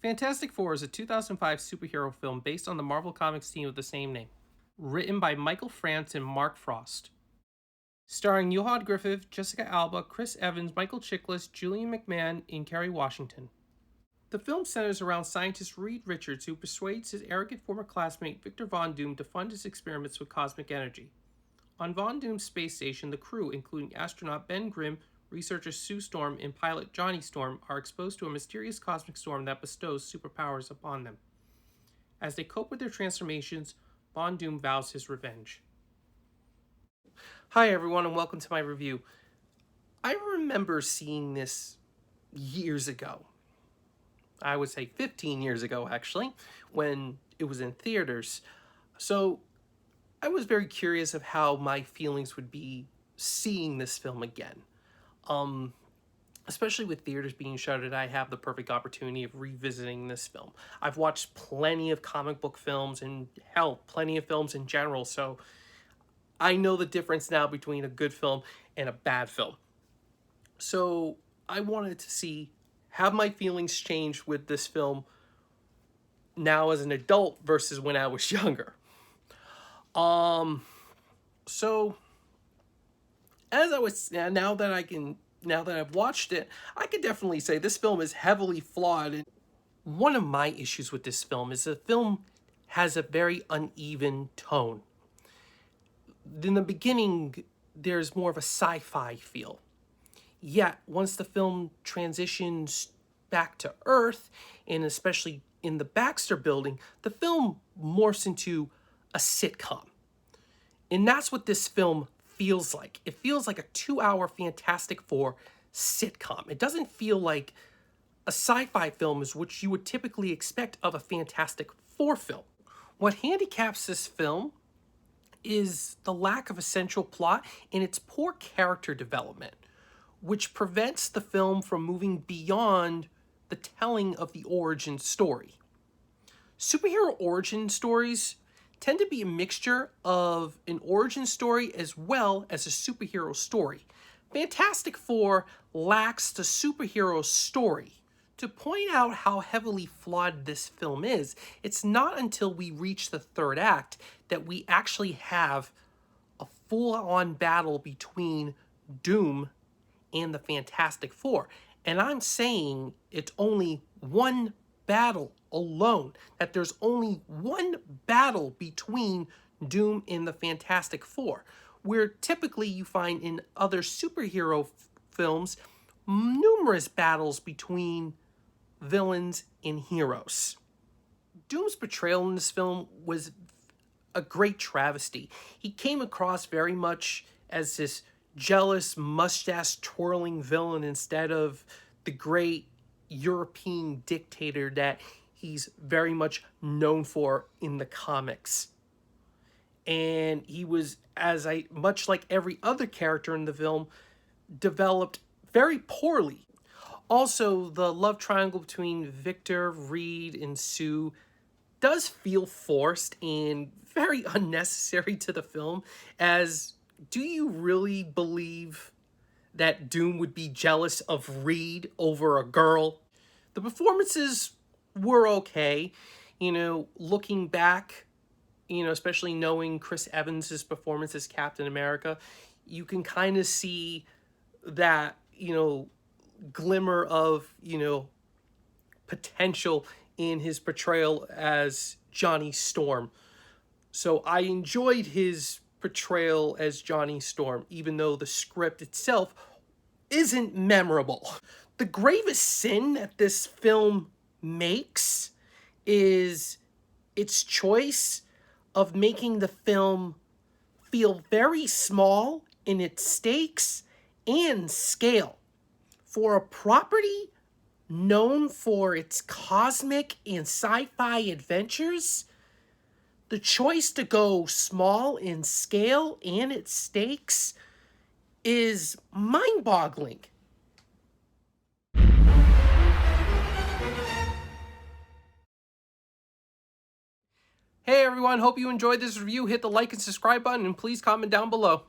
Fantastic Four is a 2005 superhero film based on the Marvel Comics team of the same name, written by Michael France and Mark Frost. Starring Johan Griffith, Jessica Alba, Chris Evans, Michael Chiklis, Julian McMahon, and Kerry Washington. The film centers around scientist Reed Richards, who persuades his arrogant former classmate Victor Von Doom to fund his experiments with cosmic energy. On Von Doom's space station, the crew, including astronaut Ben Grimm, researcher Sue Storm, and pilot Johnny Storm, are exposed to a mysterious cosmic storm that bestows superpowers upon them. As they cope with their transformations, Von Doom vows his revenge. Hi everyone and welcome to my review. I remember seeing this years ago. I would say 15 years ago actually, when it was in theaters. So I was very curious of how my feelings would be seeing this film again. Especially with theaters being shuttered, I have the perfect opportunity of revisiting this film. I've watched plenty of comic book films and hell, plenty of films in general, so I know the difference now between a good film and a bad film. So I wanted to see, have my feelings changed with this film now as an adult versus when I was younger. So as I was, now that I've watched it, I could definitely say this film is heavily flawed. And one of my issues with this film is the film has a very uneven tone. In the beginning, there's more of a sci-fi feel. Yet, once the film transitions back to Earth, and especially in the Baxter Building, the film morphs into a sitcom. And that's what this film feels like. It feels like a 2-hour Fantastic Four sitcom. It doesn't feel like a sci-fi film is what you would typically expect of a Fantastic Four film. What handicaps this film is the lack of a central plot and its poor character development, which prevents the film from moving beyond the telling of the origin story. Superhero origin stories tend to be a mixture of an origin story as well as a superhero story. Fantastic Four lacks the superhero story. To point out how heavily flawed this film is, it's not until we reach the third act that we actually have a full-on battle between Doom and the Fantastic Four. And I'm saying it's only one battle alone, that there's only one battle between Doom and the Fantastic Four, where typically you find in other superhero films numerous battles between villains and heroes. Doom's portrayal in this film was a great travesty. He came across very much as this jealous, mustache-twirling villain instead of the great European dictator that he's very much known for in the comics. And he was, much like every other character in the film, developed very poorly. Also, the love triangle between Victor, Reed, and Sue does feel forced and very unnecessary to the film, as do you really believe that Doom would be jealous of Reed over a girl? The performances were okay, looking back, especially knowing Chris Evans' performance as Captain America, you can kind of see that, glimmer of, potential in his portrayal as Johnny Storm. So I enjoyed his portrayal as Johnny Storm, even though the script itself isn't memorable. The gravest sin that this film makes is its choice of making the film feel very small in its stakes and scale. For a property known for its cosmic and sci-fi adventures, the choice to go small in scale and its stakes is mind-boggling. Hey everyone, hope you enjoyed this review. Hit the like and subscribe button and please comment down below.